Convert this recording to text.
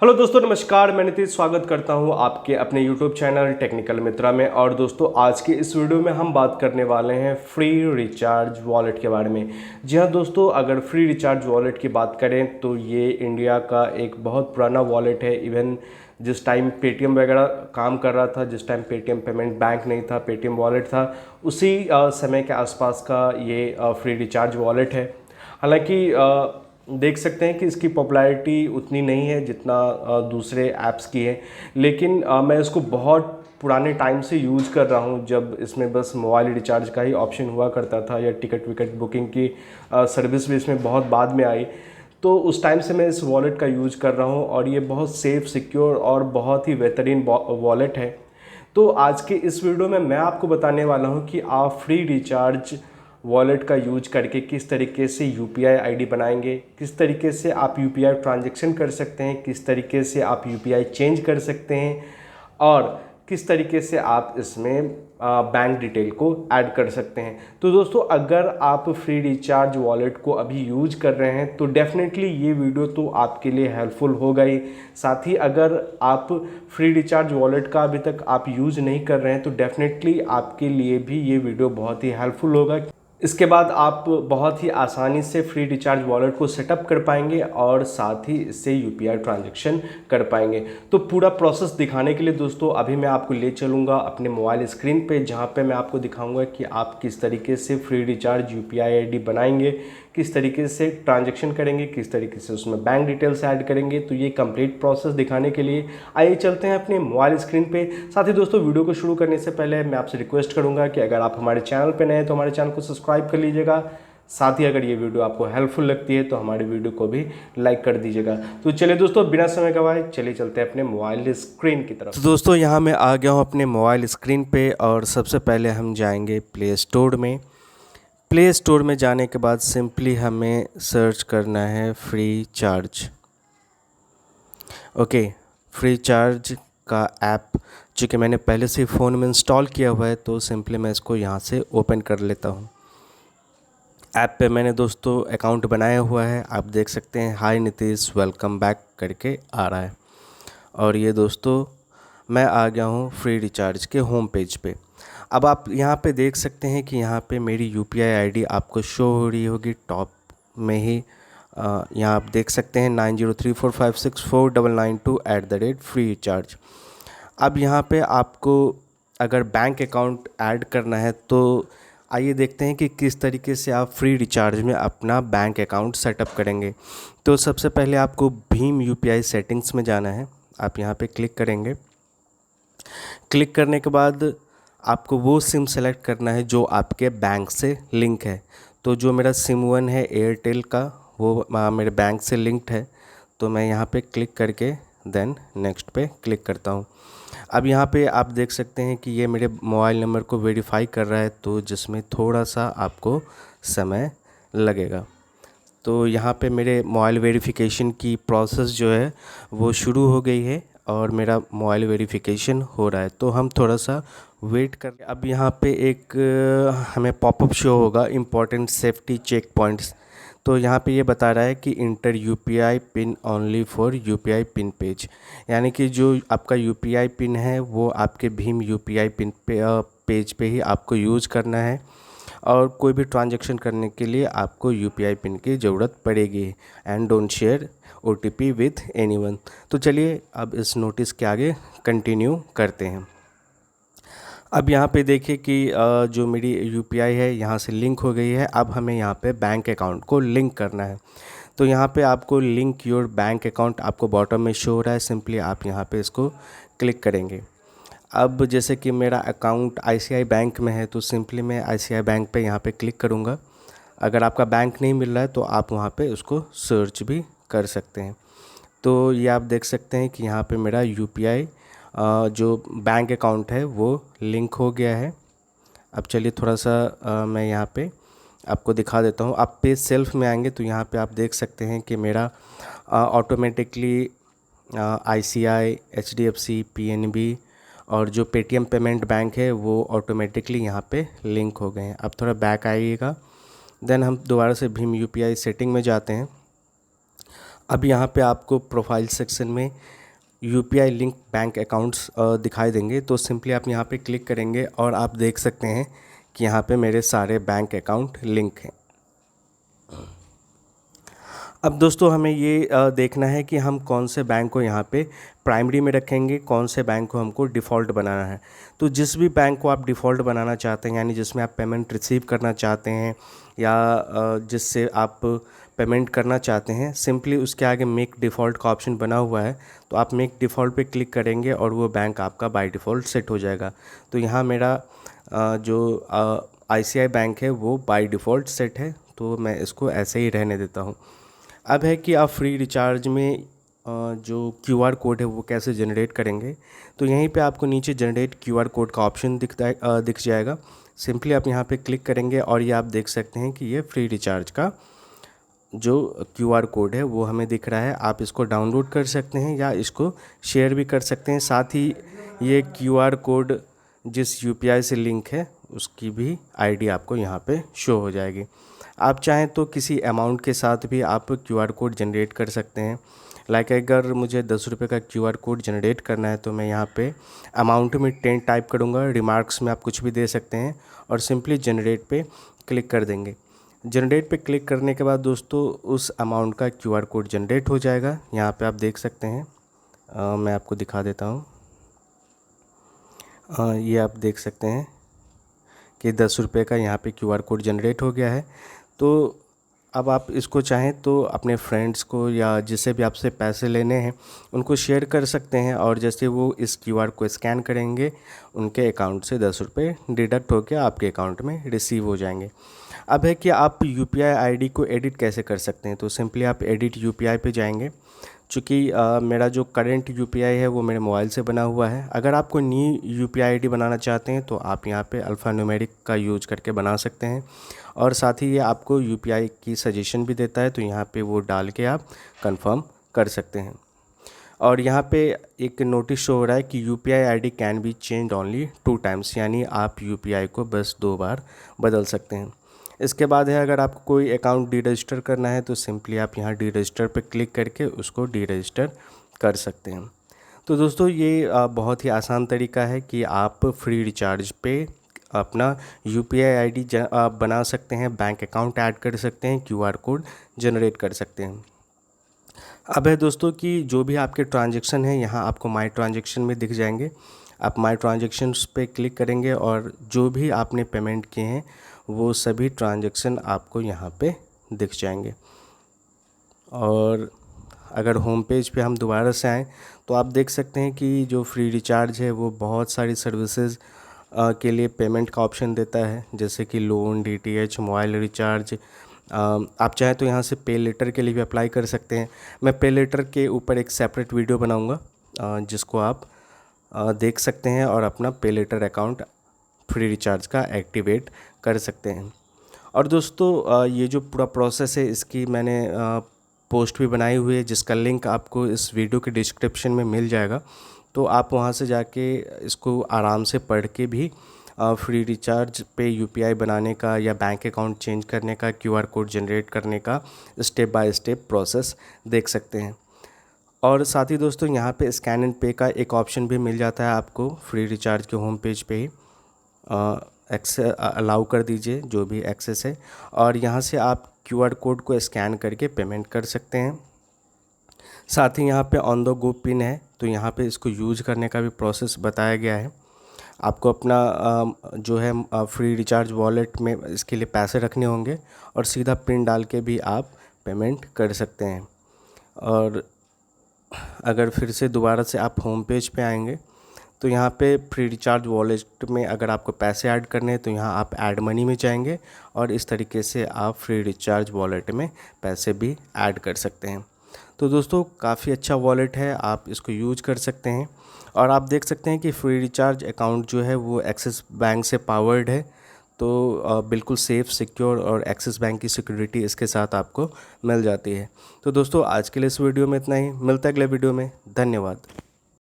Hello दोस्तों, नमस्कार। मैं नितीश स्वागत करता हूं आपके अपने यूट्यूब चैनल टेक्निकल मित्रा में। और दोस्तों, आज के इस वीडियो में हम बात करने वाले हैं फ्री रिचार्ज वॉलेट के बारे में। जी हाँ दोस्तों, अगर फ्री रिचार्ज वॉलेट की बात करें तो ये इंडिया का एक बहुत पुराना वॉलेट है। इवन जिस टाइम पेटीएम वगैरह काम कर रहा था, जिस टाइम पेटीएम पेमेंट बैंक नहीं था, पेटीएम वॉलेट था, उसी समय के आसपास का ये फ्री रिचार्ज वॉलेट है। हालांकि देख सकते हैं कि इसकी पॉपुलैरिटी उतनी नहीं है जितना दूसरे ऐप्स की है, लेकिन मैं इसको बहुत पुराने टाइम से यूज़ कर रहा हूँ। जब इसमें बस मोबाइल रिचार्ज का ही ऑप्शन हुआ करता था या टिकट विकट बुकिंग की सर्विस भी इसमें बहुत बाद में आई, तो उस टाइम से मैं इस वॉलेट का यूज़ कर रहा हूँ और ये बहुत सेफ़, सिक्योर और बहुत ही बेहतरीन वॉलेट है। तो आज के इस वीडियो में मैं आपको बताने वाला हूँ कि आप फ्री रिचार्ज वॉलेट का यूज करके किस तरीके से यूपीआई आईडी बनाएंगे, किस तरीके से आप यूपीआई ट्रांजैक्शन कर सकते हैं, किस तरीके से आप यूपीआई चेंज कर सकते हैं और किस तरीके से आप इसमें बैंक डिटेल को ऐड कर सकते हैं। तो दोस्तों, अगर आप फ्री रिचार्ज वॉलेट को अभी यूज कर रहे हैं तो डेफिनेटली ये वीडियो तो आपके लिए हेल्पफुल होगा ही। साथ ही अगर आप फ्री रिचार्ज वॉलेट का अभी तक आप यूज़ नहीं कर रहे हैं तो डेफिनेटली आपके लिए भी ये वीडियो बहुत ही हेल्पफुल होगा। इसके बाद आप बहुत ही आसानी से फ्री रिचार्ज वॉलेट को सेटअप कर पाएंगे और साथ ही इससे यूपीआई ट्रांजैक्शन कर पाएंगे। तो पूरा प्रोसेस दिखाने के लिए दोस्तों अभी मैं आपको ले चलूँगा अपने मोबाइल स्क्रीन पे, जहाँ पे मैं आपको दिखाऊंगा कि आप किस तरीके से फ्री रिचार्ज यूपीआई आईडी बनाएंगे, किस तरीके से ट्रांजैक्शन करेंगे, किस तरीके से उसमें बैंक डिटेल्स ऐड करेंगे। तो ये कंप्लीट प्रोसेस दिखाने के लिए आइए चलते हैं अपने मोबाइल स्क्रीन पे। साथ ही दोस्तों, वीडियो को शुरू करने से पहले मैं आपसे रिक्वेस्ट करूंगा कि अगर आप हमारे चैनल पे नए हैं तो हमारे चैनल को सब्सक्राइब कर लीजिएगा। साथ ही अगर ये वीडियो आपको हेल्पफुल लगती है तो हमारी वीडियो को भी लाइक कर दीजिएगा। तो चलिए दोस्तों, बिना समय गवाए चलिए चलते हैं अपने मोबाइल स्क्रीन की तरफ। तो दोस्तों, यहाँ मैं आ गया हूँ अपने मोबाइल स्क्रीन पे और सबसे पहले हम जाएंगे प्ले स्टोर में। प्ले स्टोर में जाने के बाद सिंपली हमें सर्च करना है free charge. Okay, free charge का ऐप चूँकि मैंने पहले से फ़ोन में इंस्टॉल किया हुआ है तो सिंपली मैं इसको यहाँ से ओपन कर लेता हूँ। ऐप पे मैंने दोस्तों अकाउंट बनाया हुआ है, आप देख सकते हैं हाय नीतीश वेलकम बैक करके आ रहा है। और ये दोस्तों मैं आ गया हूँ फ्री रिचार्ज के होम पेज पे। अब आप यहाँ पे देख सकते हैं कि यहाँ पे मेरी यूपीआई आईडी आपको शो हो रही होगी टॉप में ही। यहाँ आप देख सकते हैं 9034564992 @free-recharge। अब यहाँ पे आपको अगर बैंक अकाउंट ऐड करना है तो आइए देखते हैं कि किस तरीके से आप फ्री रिचार्ज में अपना बैंक अकाउंट सेटअप करेंगे। तो सबसे पहले आपको भीम यूपीआई सेटिंग्स में जाना है। आप यहाँ पे क्लिक करेंगे। क्लिक करने के बाद आपको वो सिम सेलेक्ट करना है जो आपके बैंक से लिंक है। तो जो मेरा सिम 1 है एयरटेल का, वो मेरे बैंक से लिंक्ड है। तो मैं यहाँ पे क्लिक करके देन नेक्स्ट पे क्लिक करता हूँ। अब यहाँ पे आप देख सकते हैं कि ये मेरे मोबाइल नंबर को वेरीफाई कर रहा है, तो जिसमें थोड़ा सा आपको समय लगेगा। तो यहाँ पे मेरे मोबाइल वेरिफिकेशन की प्रोसेस जो है वो शुरू हो गई है और मेरा मोबाइल वेरिफिकेशन हो रहा है। तो हम थोड़ा सा वेट कर। अब यहाँ पे एक हमें पॉपअप शो होगा इम्पॉर्टेंट सेफ्टी चेक पॉइंट्स। तो यहाँ पे ये बता रहा है कि inter UPI pin only for UPI pin page, यानी कि जो आपका यूपीआई पिन है वो आपके भीम यूपीआई पिन पेज पे ही आपको यूज़ करना है और कोई भी ट्रांजैक्शन करने के लिए आपको यूपीआई पिन की ज़रूरत पड़ेगी। And don't share OTP with anyone. तो चलिए अब इस नोटिस के आगे कंटिन्यू करते हैं। अब यहाँ पे देखिए कि जो मेरी यूपीआई है यहाँ से लिंक हो गई है। अब हमें यहाँ पे बैंक अकाउंट को लिंक करना है। तो यहाँ पे आपको लिंक योर बैंक अकाउंट आपको बॉटम में शो हो रहा है। सिंपली आप यहाँ पे इसको क्लिक करेंगे। अब जैसे कि मेरा अकाउंट आईसीआई बैंक में है तो सिंपली मैं आईसीआई बैंक पे यहाँ पे क्लिक करूँगा। अगर आपका बैंक नहीं मिल रहा है तो आप वहाँ पे उसको सर्च भी कर सकते हैं। तो ये आप देख सकते हैं कि यहाँ पे मेरा यूपीआई जो बैंक अकाउंट है वो लिंक हो गया है। अब चलिए थोड़ा सा मैं यहाँ पे आपको दिखा देता हूँ। आप पे सेल्फ में आएंगे तो यहाँ पे आप देख सकते हैं कि मेरा ऑटोमेटिकली आईसीआई, एचडीएफसी, पीएनबी और जो पेटीएम पेमेंट बैंक है वो ऑटोमेटिकली यहाँ पे लिंक हो गए हैं। अब थोड़ा बैक आइएगा, देन हम दोबारा से भीम यूपीआई सेटिंग में जाते हैं। अब यहाँ पे आपको प्रोफाइल सेक्शन में यूपीआई लिंक बैंक अकाउंट्स दिखाई देंगे। तो सिंपली आप यहाँ पे क्लिक करेंगे और आप देख सकते हैं कि यहाँ पे मेरे सारे बैंक अकाउंट लिंक हैं। अब दोस्तों हमें ये देखना है कि हम कौन से बैंक को यहाँ पे प्राइमरी में रखेंगे, कौन से बैंक को हमको डिफ़ॉल्ट बनाना है। तो जिस भी बैंक को आप डिफ़ॉल्ट बनाना चाहते हैं, यानी जिसमें आप पेमेंट रिसीव करना चाहते हैं या जिससे आप पेमेंट करना चाहते हैं, सिंपली उसके आगे मेक डिफ़ॉल्ट का ऑप्शन बना हुआ है। तो आप मेक डिफ़ॉल्ट पे क्लिक करेंगे और वो बैंक आपका बाय डिफ़ॉल्ट सेट हो जाएगा। तो यहाँ मेरा जो ICICI बैंक है वो बाय डिफ़ॉल्ट सेट है, तो मैं इसको ऐसे ही रहने देता हूँ। अब है कि आप फ्री रिचार्ज में जो QR कोड है वो कैसे जनरेट करेंगे। तो यहीं पे आपको नीचे जनरेट QR कोड का ऑप्शन दिख जाएगा। सिंपली आप यहाँ पे क्लिक करेंगे और ये आप देख सकते हैं कि ये फ्री रिचार्ज का जो QR कोड है वो हमें दिख रहा है। आप इसको डाउनलोड कर सकते हैं या इसको शेयर भी कर सकते हैं। साथ ही ये QR कोड जिस UPI से लिंक है उसकी भी ID आपको यहाँ पे शो हो जाएगी। आप चाहें तो किसी अमाउंट के साथ भी आप QR कोड जनरेट कर सकते हैं। लाइक अगर मुझे 10 रुपये का QR कोड जनरेट करना है तो मैं यहाँ पे अमाउंट में 10 टाइप करूँगा, रिमार्क्स में आप कुछ भी दे सकते हैं और सिंपली जनरेट पे क्लिक कर देंगे। जनरेट पे क्लिक करने के बाद दोस्तों उस अमाउंट का QR कोड जनरेट हो जाएगा। यहाँ पे आप देख सकते हैं, मैं आपको दिखा देता हूँ। ये आप देख सकते हैं कि 10 रुपये का यहाँ पे QR कोड जनरेट हो गया है। तो अब आप इसको चाहें तो अपने फ्रेंड्स को या जिसे भी आपसे पैसे लेने हैं उनको शेयर कर सकते हैं और जैसे वो इस QR को स्कैन करेंगे उनके अकाउंट से 10 रुपये डिडक्ट होकर आपके अकाउंट में रिसीव हो जाएंगे। अब है कि आप UPI ID को एडिट कैसे कर सकते हैं। तो सिंपली आप एडिट UPI पे जाएंगे। चूँकि मेरा जो करंट UPI है वो मेरे मोबाइल से बना हुआ है। अगर आपको न्यू UPI ID बनाना चाहते हैं तो आप यहाँ पे अल्फ़ान्यूमेरिक का यूज करके बना सकते हैं और साथ ही ये आपको UPI की सजेशन भी देता है। तो यहाँ पे वो डाल के आप कंफर्म कर सकते हैं। और यहाँ पे एक नोटिस शो हो रहा है कि UPI ID can be change only 2 times, यानी आप UPI को बस 2 बार बदल सकते हैं। इसके बाद है अगर आपको कोई अकाउंट डी रजिस्टर करना है तो सिंपली आप यहाँ डी रजिस्टर पर क्लिक करके उसको डी रजिस्टर कर सकते हैं। तो दोस्तों ये बहुत ही आसान तरीका है कि आप फ्री रिचार्ज पे अपना UPI ID बना सकते हैं, बैंक अकाउंट ऐड कर सकते हैं, QR कोड जनरेट कर सकते हैं। अब है दोस्तों कि जो भी आपके ट्रांजैक्शन हैं यहाँ आपको माई ट्रांजैक्शन में दिख जाएंगे। आप माई ट्रांजैक्शंस पे क्लिक करेंगे और जो भी आपने पेमेंट किए हैं वो सभी ट्रांजैक्शन आपको यहाँ पे दिख जाएंगे। और अगर होम पेज पे हम दोबारा से आएँ तो आप देख सकते हैं कि जो फ्री रिचार्ज है वो बहुत सारी सर्विसेज के लिए पेमेंट का ऑप्शन देता है, जैसे कि लोन, DTH, मोबाइल रिचार्ज। आप चाहें तो यहाँ से पे लेटर के लिए भी अप्लाई कर सकते हैं। मैं पे लेटर के ऊपर एक सेपरेट वीडियो बनाऊँगा जिसको आप देख सकते हैं और अपना पे लेटर अकाउंट फ्री रिचार्ज का एक्टिवेट कर सकते हैं। और दोस्तों ये जो पूरा प्रोसेस है इसकी मैंने पोस्ट भी बनाई हुई है जिसका लिंक आपको इस वीडियो के डिस्क्रिप्शन में मिल जाएगा। तो आप वहाँ से जाके इसको आराम से पढ़ के भी फ्री रिचार्ज पे UPI बनाने का या बैंक अकाउंट चेंज करने का, QR कोड जनरेट करने का स्टेप बाय स्टेप प्रोसेस देख सकते हैं। और साथ ही दोस्तों यहाँ पे स्कैन एंड पे का एक ऑप्शन भी मिल जाता है आपको फ्री रिचार्ज के होम पेज पे ही। एक्सेस अलाउ कर दीजिए जो भी एक्सेस है और यहाँ से आप QR कोड को स्कैन करके पेमेंट कर सकते हैं। साथ ही यहाँ पे ऑन द गो पिन है, तो यहाँ पे इसको यूज करने का भी प्रोसेस बताया गया है। आपको अपना जो है फ्री रिचार्ज वॉलेट में इसके लिए पैसे रखने होंगे और सीधा पिन डाल के भी आप पेमेंट कर सकते हैं। और अगर फिर से दोबारा से आप होम पेज पे आएंगे तो यहाँ पे फ्री रिचार्ज वॉलेट में अगर आपको पैसे ऐड करने हैं तो यहाँ आप ऐड मनी में जाएंगे और इस तरीके से आप फ्री रिचार्ज वॉलेट में पैसे भी ऐड कर सकते हैं। तो दोस्तों काफ़ी अच्छा वॉलेट है, आप इसको यूज कर सकते हैं। और आप देख सकते हैं कि फ्री रिचार्ज अकाउंट जो है वो एक्सिस बैंक से पावर्ड है, तो बिल्कुल सेफ़, सिक्योर और एक्सिस बैंक की सिक्योरिटी इसके साथ आपको मिल जाती है। तो दोस्तों आज के लिए इस वीडियो में इतना ही, मिलता है अगले वीडियो में। धन्यवाद।